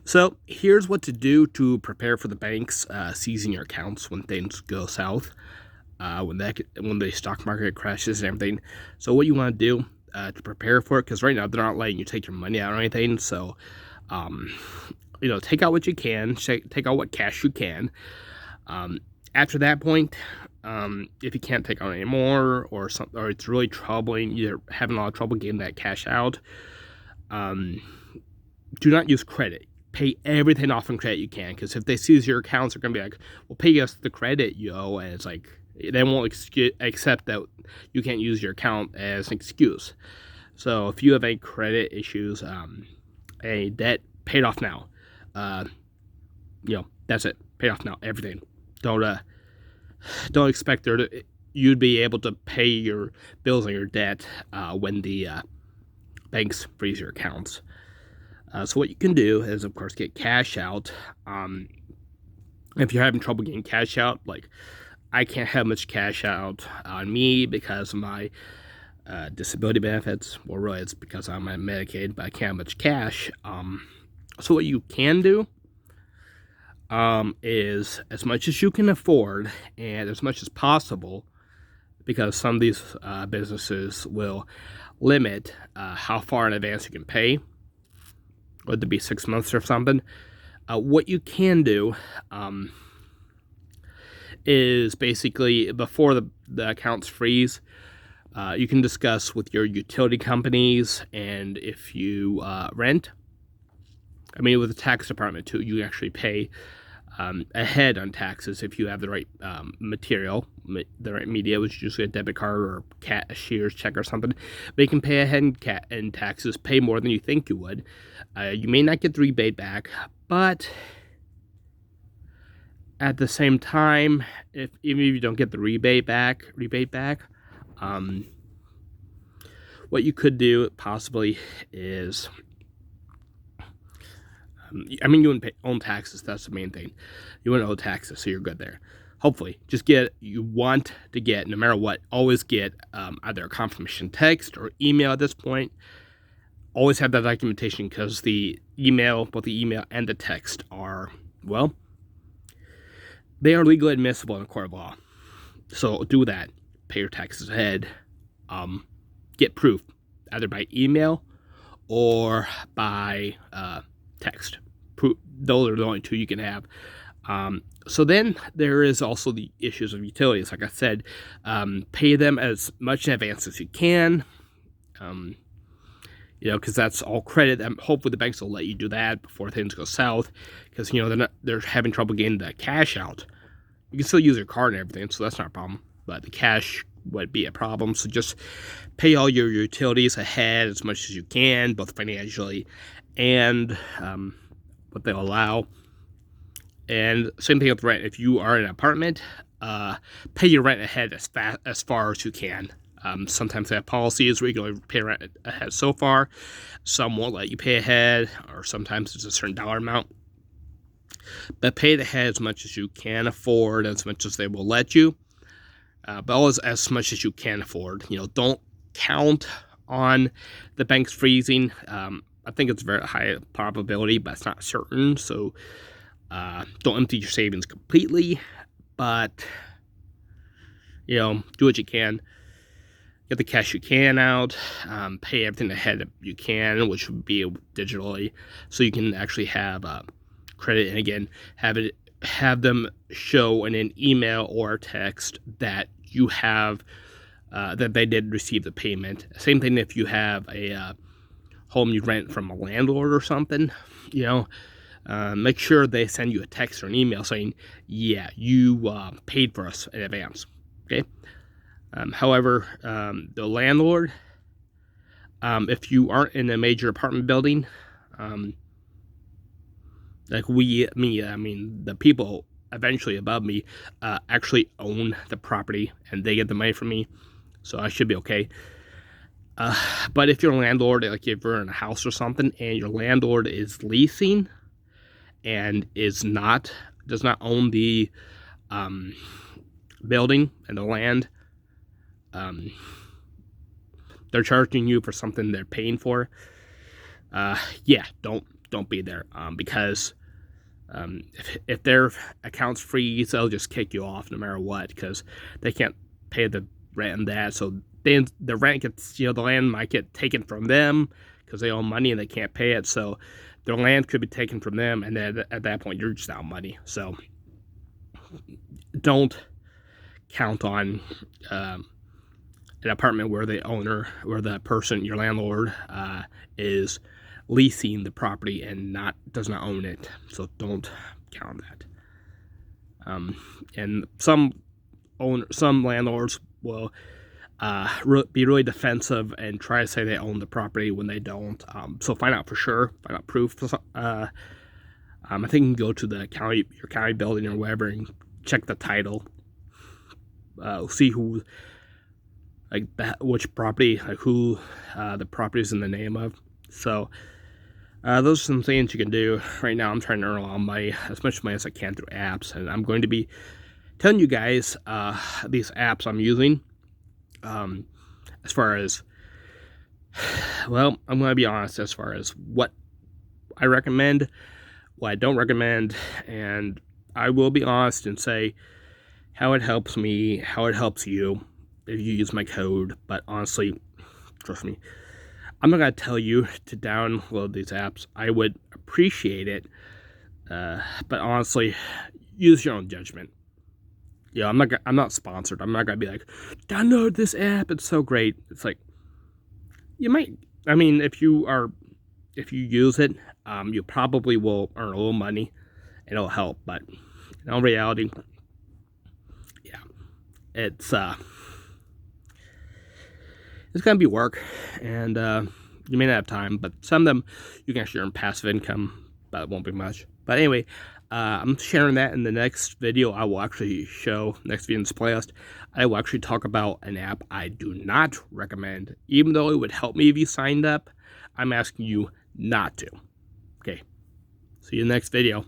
So here's what to do to prepare for the banks seizing your accounts when things go south, when the stock market crashes and everything. So what you want to do to prepare for it, because right now they're not letting you take your money out or anything. So, um, take out what you can, take out what cash you can. After that point, if you can't take out anymore, or something, or it's really troubling, you're having a lot of trouble getting that cash out. Do not use credit. Pay everything off in credit you can, because if they seize your accounts, they're gonna be like, "Well, pay us the credit you owe," and it's like they won't accept that you can't use your account as an excuse. So if you have any credit issues, a debt, pay it off now. Uh, that's it. Pay it off now. Everything. Don't expect you'd be able to pay your bills on your debt when the banks freeze your accounts. So what you can do is, of course, get cash out. If you're having trouble getting cash out, like I can't have much cash out on me because of my disability benefits. Well, really, it's because I'm on Medicaid, but I can't have much cash. So what you can do is, as much as you can afford and as much as possible, because some of these businesses will limit how far in advance you can pay. Would it be 6 months or something? What you can do is basically, before the accounts freeze, you can discuss with your utility companies, and if you rent, with the tax department too, you actually pay ahead on taxes if you have the right material, the right media, which is usually a debit card or cashier's check or something. But you can pay ahead in taxes, pay more than you think you would. You may not get the rebate back, but at the same time, even if you don't get the rebate back, what you could do possibly is, you wouldn't own taxes. That's the main thing. You wouldn't owe taxes, so you're good there. Hopefully, you want to get, no matter what, always get either a confirmation text or email at this point. Always have that documentation, because both the email and the text are, well, they are legally admissible in a court of law. So do that. Pay your taxes ahead. Get proof, either by email or by text. Those are the only two you can have. So then there is also the issues of utilities. Like I said, pay them as much in advance as you can. Because that's all credit. Hopefully the banks will let you do that before things go south, because they're having trouble getting the cash out. You can still use your card and everything, so that's not a problem. But the cash would be a problem. So just pay all your utilities ahead as much as you can, both financially and what they'll allow. And same thing with rent. If you are in an apartment, pay your rent ahead as far as you can. Sometimes they have policies where you can only pay rent ahead so far. Some won't let you pay ahead, or sometimes it's a certain dollar amount. But pay it ahead as much as you can afford, as much as they will let you. But always as much as you can afford. Don't count on the banks freezing. I think it's a very high probability, but it's not certain. So don't empty your savings completely, but do what you can. Get the cash you can out. Pay everything ahead you can, which would be digitally, so you can actually have credit. And again, have them show in an email or text that you have that they did receive the payment. Same thing if you have a home you rent from a landlord or something. Make sure they send you a text or an email saying, yeah, you paid for us in advance. Okay. However, the landlord, if you aren't in a major apartment building, like the people eventually above me actually own the property, and they get the money from me, so I should be okay. But if you're a landlord, like if you're in a house or something, and your landlord is leasing and does not own the building and the land, they're charging you for something they're paying for. Don't don't be there, because if their accounts freeze, they'll just kick you off no matter what, because they can't pay the rent and that. So then the rent gets, the land might get taken from them because they owe money and they can't pay it. So their land could be taken from them, and then at that point you're just out money. So don't count on an apartment where the owner, where the person, your landlord, is leasing the property and does not own it. So don't count on that. And some landlords will be really defensive and try to say they own the property when they don't. So find out for sure. Find out proof. I think you can go to the your county building or whatever and check the title. See who, which property, who the property is in the name of. So those are some things you can do. Right now I'm trying to earn a lot of money, as much money as I can through apps, and I'm going to be telling you guys these apps I'm using. As far as, well, I'm going to be honest as far as what I recommend, what I don't recommend, and I will be honest and say how it helps me, how it helps you if you use my code. But honestly, trust me, I'm not going to tell you to download these apps. I would appreciate it, but honestly, use your own judgment. I'm not sponsored. I'm not gonna be like, download this app, it's so great. It's like, you might, I mean, if you use it, you probably will earn a little money and it'll help. But in all reality, yeah, it's gonna be work, and you may not have time, but some of them you can actually earn passive income, but it won't be much. But anyway, I'm sharing that in the next video. I will actually show, next video in this playlist, I will actually talk about an app I do not recommend. Even though it would help me if you signed up, I'm asking you not to. Okay, see you in the next video.